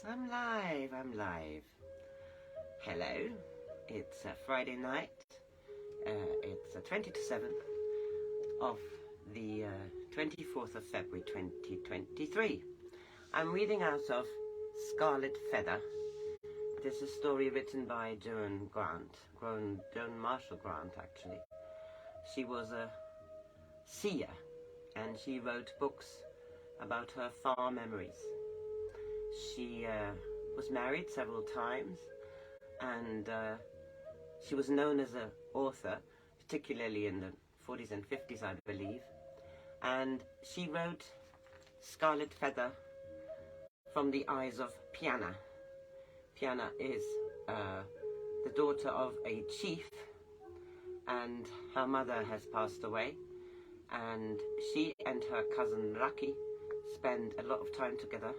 I'm live. Hello, it's a Friday night. It's the 27th of the 24th of February 2023. I'm reading out of Scarlet Feather. It is a story written by Joan Grant, Joan Marshall Grant actually. She was a seer and she wrote books about her far memories. She was married several times, and she was known as an author, particularly in the 40s and 50s, I believe. And she wrote Scarlet Feather from the eyes of Piyanah. Piyanah is the daughter of a chief, and her mother has passed away. And she and her cousin Raki spend a lot of time together.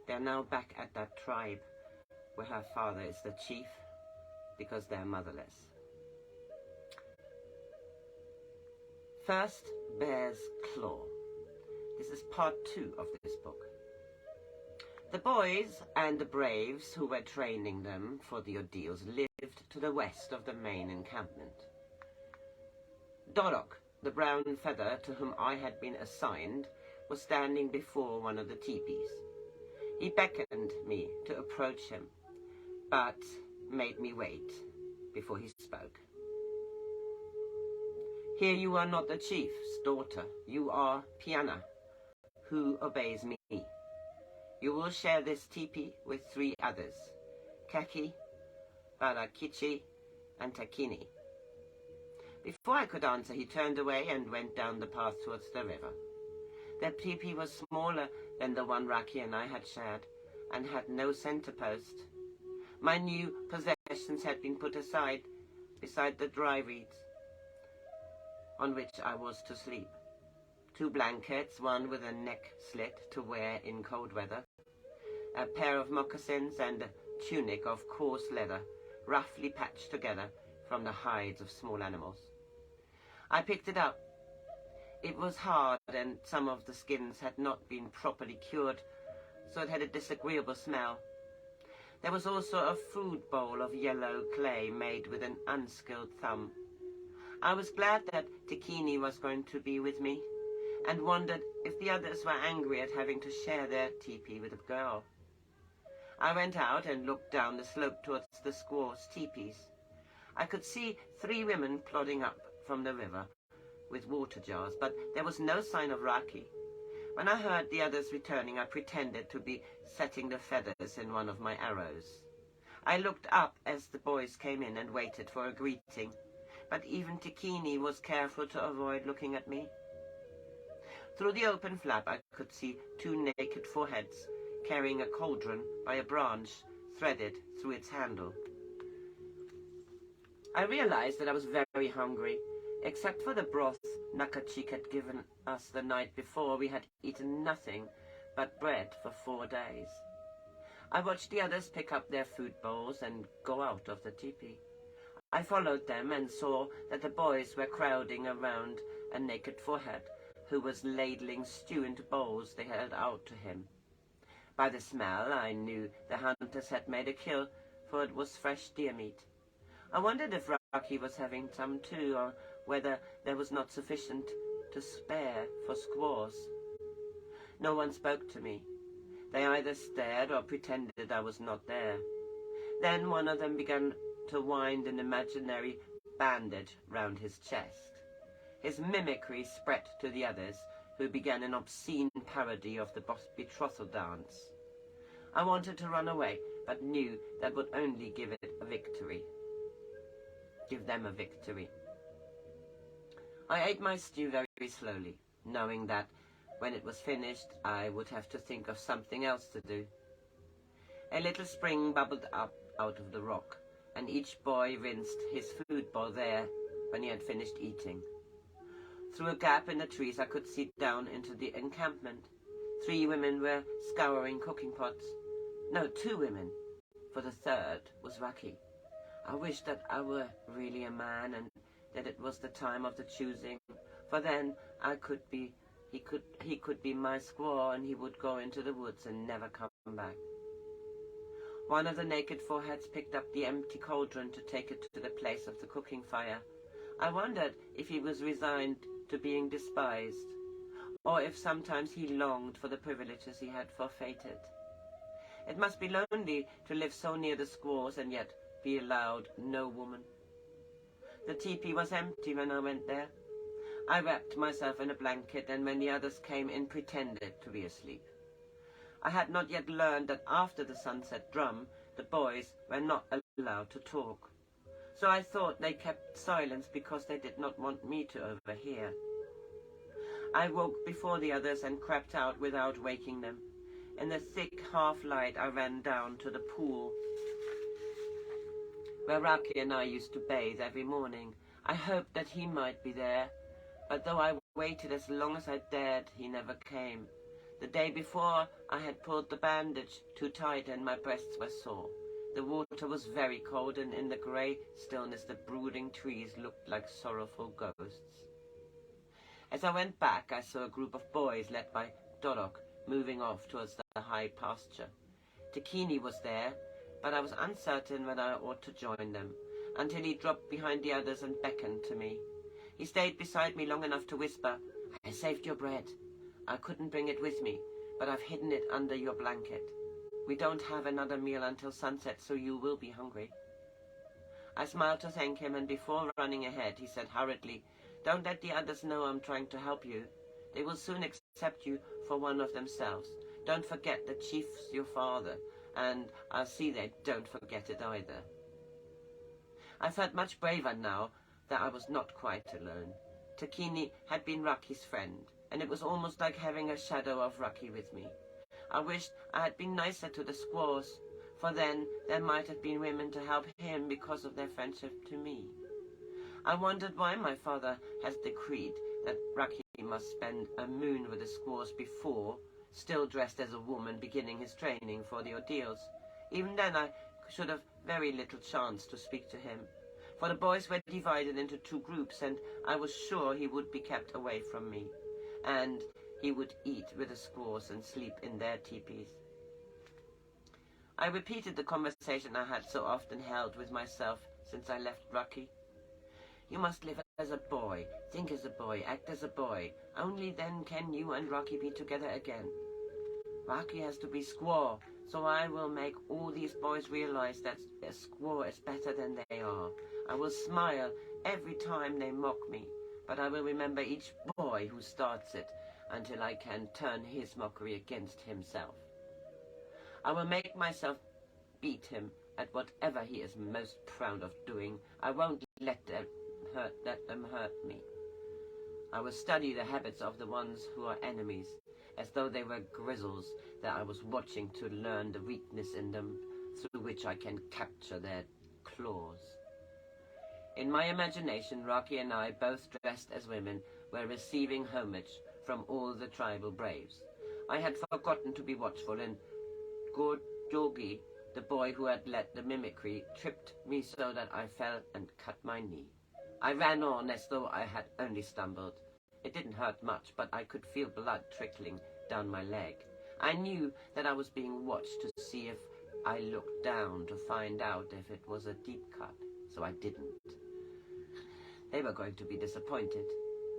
They're now back at that tribe where her father is the chief because they're motherless. First, Bear's Claw. This is part 2 of this book. The boys and the braves who were training them for the ordeals lived to the west of the main encampment. Dorok, the brown feather to whom I had been assigned, was standing before one of the teepees. He beckoned me to approach him, but made me wait before he spoke. Here you are not the chief's daughter. You are Piyanah, who obeys me. You will share this teepee with 3 others, Kaki, Barakichi, and Takini. Before I could answer, he turned away and went down the path towards the river. Their teepee was smaller than the one Raki and I had shared, and had no center post. My new possessions had been put aside beside the dry reeds on which I was to sleep. 2 blankets, one with a neck slit to wear in cold weather, a pair of moccasins, and a tunic of coarse leather, roughly patched together from the hides of small animals. I picked it up. It was hard, and some of the skins had not been properly cured, so it had a disagreeable smell. There was also a food bowl of yellow clay made with an unskilled thumb. I was glad that Takini was going to be with me, and wondered if the others were angry at having to share their teepee with a girl. I went out and looked down the slope towards the squaws' teepees. I could see 3 women plodding up from the river with water jars, but there was no sign of Raki. When I heard the others returning, I pretended to be setting the feathers in one of my arrows. I looked up as the boys came in and waited for a greeting, but even Takini was careful to avoid looking at me. Through the open flap, I could see 2 naked foreheads carrying a cauldron by a branch threaded through its handle. I realized that I was very hungry. Except for the broth Nakachik had given us the night before, we had eaten nothing but bread for 4 days. I watched the others pick up their food bowls and go out of the teepee. I followed them and saw that the boys were crowding around a naked forehead who was ladling stew into bowls they held out to him. By the smell, I knew the hunters had made a kill, for it was fresh deer meat. I wondered if Raki was having some too, or whether there was not sufficient to spare for squaws. No one spoke to me. They either stared or pretended I was not there. Then one of them began to wind an imaginary bandage round his chest. His mimicry spread to the others, who began an obscene parody of the betrothal dance. I wanted to run away, but knew that would only give them a victory. I ate my stew very slowly, knowing that when it was finished, I would have to think of something else to do. A little spring bubbled up out of the rock, and each boy rinsed his food bowl there when he had finished eating. Through a gap in the trees, I could see down into the encampment. 3 women were scouring cooking pots. No, 2 women, for the 3rd was Raki. I wished that I were really a man and that it was the time of the choosing, for then he could be my squaw, and he would go into the woods and never come back. One of the naked foreheads picked up the empty cauldron to take it to the place of the cooking fire. I wondered if he was resigned to being despised, or if sometimes he longed for the privileges he had forfeited. It must be lonely to live so near the squaws and yet be allowed no woman. The teepee was empty when I went there. I wrapped myself in a blanket, and when the others came in, pretended to be asleep. I had not yet learned that after the sunset drum, the boys were not allowed to talk. So I thought they kept silence because they did not want me to overhear. I woke before the others and crept out without waking them. In the thick half-light, I ran down to the pool where Raki and I used to bathe every morning. I hoped that he might be there, but though I waited as long as I dared, he never came. The day before, I had pulled the bandage too tight and my breasts were sore. The water was very cold, and in the grey stillness the brooding trees looked like sorrowful ghosts. As I went back, I saw a group of boys led by Dorok moving off towards the high pasture. Takini was there, but I was uncertain whether I ought to join them, until he dropped behind the others and beckoned to me. He stayed beside me long enough to whisper, "I saved your bread. I couldn't bring it with me, but I've hidden it under your blanket. We don't have another meal until sunset, so you will be hungry." I smiled to thank him, and before running ahead, he said hurriedly, "Don't let the others know I'm trying to help you. They will soon accept you for one of themselves. Don't forget the chief's your father, and I'll see they don't forget it either." I felt much braver now that I was not quite alone. Takini had been Raki's friend, and it was almost like having a shadow of Raki with me. I wished I had been nicer to the squaws, for then there might have been women to help him because of their friendship to me. I wondered why my father has decreed that Raki must spend a moon with the squaws before, still dressed as a woman, beginning his training for the ordeals. Even then I should have very little chance to speak to him, for the boys were divided into two groups, and I was sure he would be kept away from me, and he would eat with the squaws and sleep in their teepees. I repeated the conversation I had so often held with myself since I left Raki. "You must live as a boy, think as a boy, act as a boy. Only then can you and Raki be together again. Raki has to be squaw, so I will make all these boys realize that a squaw is better than they are. I will smile every time they mock me, but I will remember each boy who starts it until I can turn his mockery against himself. I will make myself beat him at whatever he is most proud of doing. I won't let them hurt me. I will study the habits of the ones who are enemies, as though they were grizzles that I was watching, to learn the weakness in them through which I can capture their claws." In my imagination, Raki and I, both dressed as women, were receiving homage from all the tribal braves. I had forgotten to be watchful, and Jogi, the boy who had led the mimicry, tripped me so that I fell and cut my knee. I ran on as though I had only stumbled. It didn't hurt much, but I could feel blood trickling down my leg. I knew that I was being watched to see if I looked down to find out if it was a deep cut, so I didn't. They were going to be disappointed,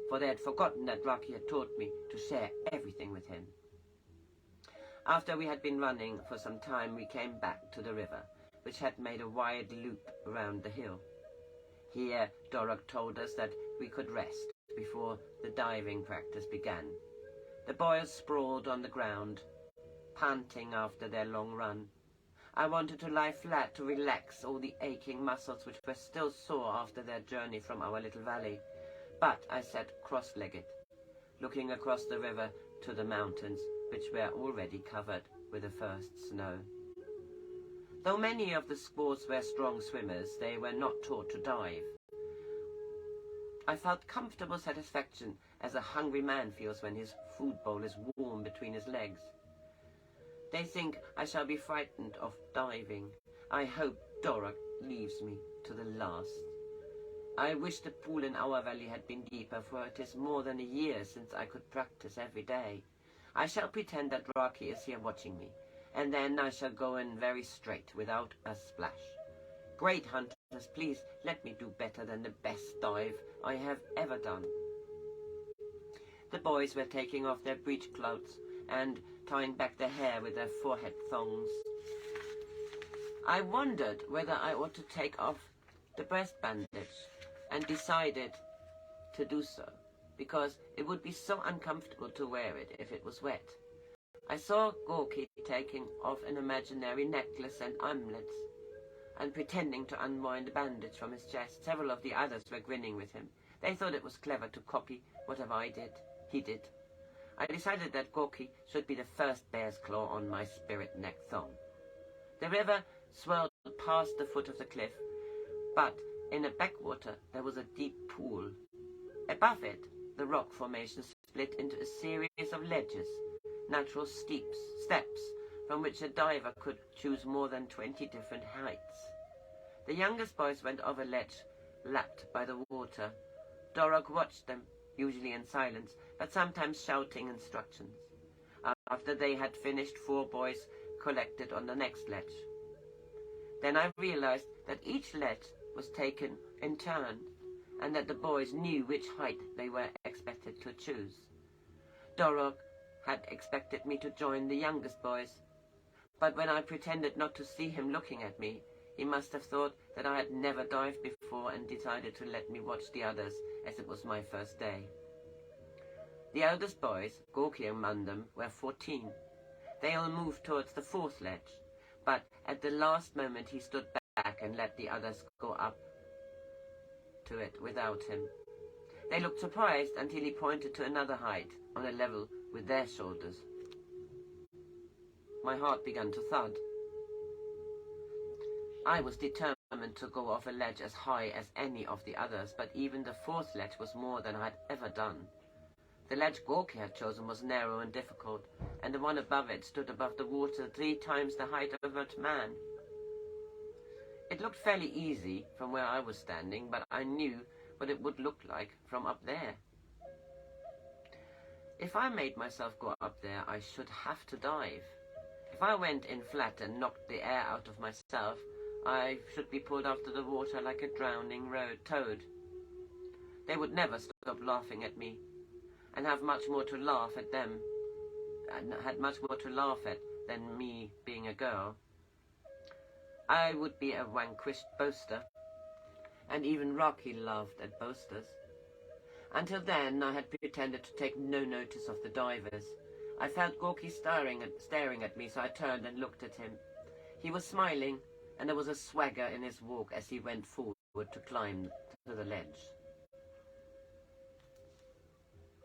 for they had forgotten that Raki had taught me to share everything with him. After we had been running for some time, we came back to the river, which had made a wide loop around the hill. Here, Dorok told us that we could rest before the diving practice began. The boys sprawled on the ground, panting after their long run. I wanted to lie flat to relax all the aching muscles which were still sore after their journey from our little valley, but I sat cross-legged, looking across the river to the mountains, which were already covered with the first snow. Though many of the squaws were strong swimmers, they were not taught to dive. I felt comfortable satisfaction, as a hungry man feels when his food bowl is warm between his legs. They think I shall be frightened of diving. I hope Dorok leaves me to the last. I wish the pool in our valley had been deeper, for it is more than a year since I could practice every day. I shall pretend that Raki is here watching me, and then I shall go in very straight, without a splash. Great hunters, please let me do better than the best dive I have ever done. The boys were taking off their breechclouts and tying back their hair with their forehead thongs. I wondered whether I ought to take off the breast bandage, and decided to do so, because it would be so uncomfortable to wear it if it was wet. I saw Gorky taking off an imaginary necklace and armlets, and pretending to unwind a bandage from his chest. Several of the others were grinning with him. They thought it was clever to copy whatever he did. I decided that Gorky should be the first bear's claw on my spirit neck thong. The river swirled past the foot of the cliff, but in a backwater there was a deep pool. Above it, the rock formation split into a series of ledges, natural steps from which a diver could choose more than 20 different heights. The youngest boys went over a ledge lapped by the water. Dorog watched them, usually in silence, but sometimes shouting instructions. After they had finished, 4 boys collected on the next ledge. Then I realized that each ledge was taken in turn, and that the boys knew which height they were expected to choose. Dorog had expected me to join the youngest boys, but when I pretended not to see him looking at me, he must have thought that I had never dived before and decided to let me watch the others, as it was my first day. The eldest boys, Gorky among them, were 14. They all moved towards the 4th ledge, but at the last moment he stood back and let the others go up to it without him. They looked surprised until he pointed to another height on a level with their shoulders. My heart began to thud. I was determined to go off a ledge as high as any of the others, but even the 4th ledge was more than I had ever done. The ledge Gorky had chosen was narrow and difficult, and the one above it stood above the water 3 times the height of a man. It looked fairly easy from where I was standing, but I knew what it would look like from up there. If I made myself go up there, I should have to dive. If I went in flat and knocked the air out of myself, I should be pulled after the water like a drowning toad. They would never stop laughing at me, and have much more to laugh at them, and had much more to laugh at than me being a girl. I would be a vanquished boaster, and even Raki laughed at boasters. Until then, I had pretended to take no notice of the divers. I felt Gorky staring at me, so I turned and looked at him. He was smiling, and there was a swagger in his walk as he went forward to climb to the ledge.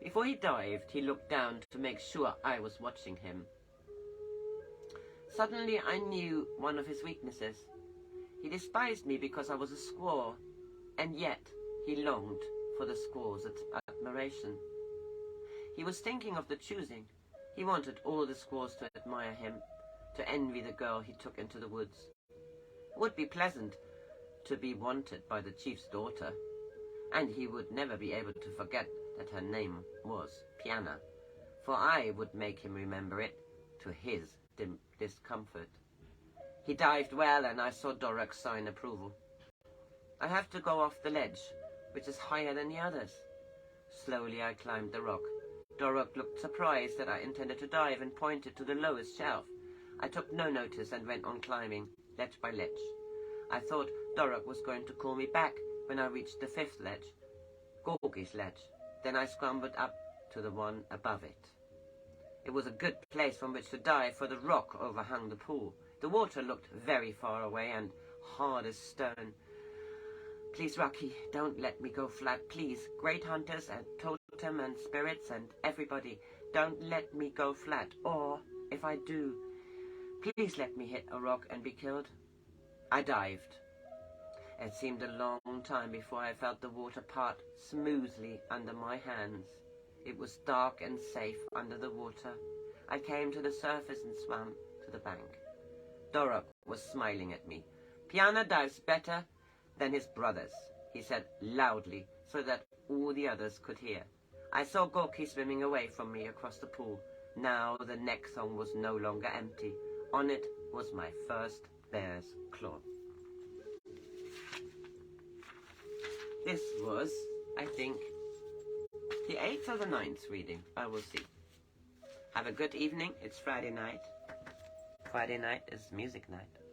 Before he dived, he looked down to make sure I was watching him. Suddenly, I knew one of his weaknesses. He despised me because I was a squaw, and yet he longed for the squaw's admiration. He was thinking of the choosing. He wanted all the squaws to admire him, to envy the girl he took into the woods. It would be pleasant to be wanted by the chief's daughter, and he would never be able to forget that her name was Piyanah, for I would make him remember it to his discomfort. He dived well, and I saw Dorog sign approval. I have to go off the ledge, which is higher than the others. Slowly I climbed the rock. Dorog looked surprised that I intended to dive and pointed to the lowest shelf. I took no notice and went on climbing, ledge by ledge. I thought Dorog was going to call me back when I reached the 5th ledge, Gorky's ledge. Then I scrambled up to the one above it. It was a good place from which to dive, for the rock overhung the pool. The water looked very far away and hard as stone. Please, Raki, don't let me go flat. Please, great hunters and totem and spirits and everybody, don't let me go flat. Or, if I do, please let me hit a rock and be killed. I dived. It seemed a long time before I felt the water part smoothly under my hands. It was dark and safe under the water. I came to the surface and swam to the bank. Dorog was smiling at me. Piyanah dives better than his brothers, he said loudly so that all the others could hear. I saw Gorky swimming away from me across the pool. Now the neck thong was no longer empty. On it was my first bear's claw. This was, I think, the 8th or the 9th reading. I will see. Have a good evening. It's Friday night. Friday night is music night.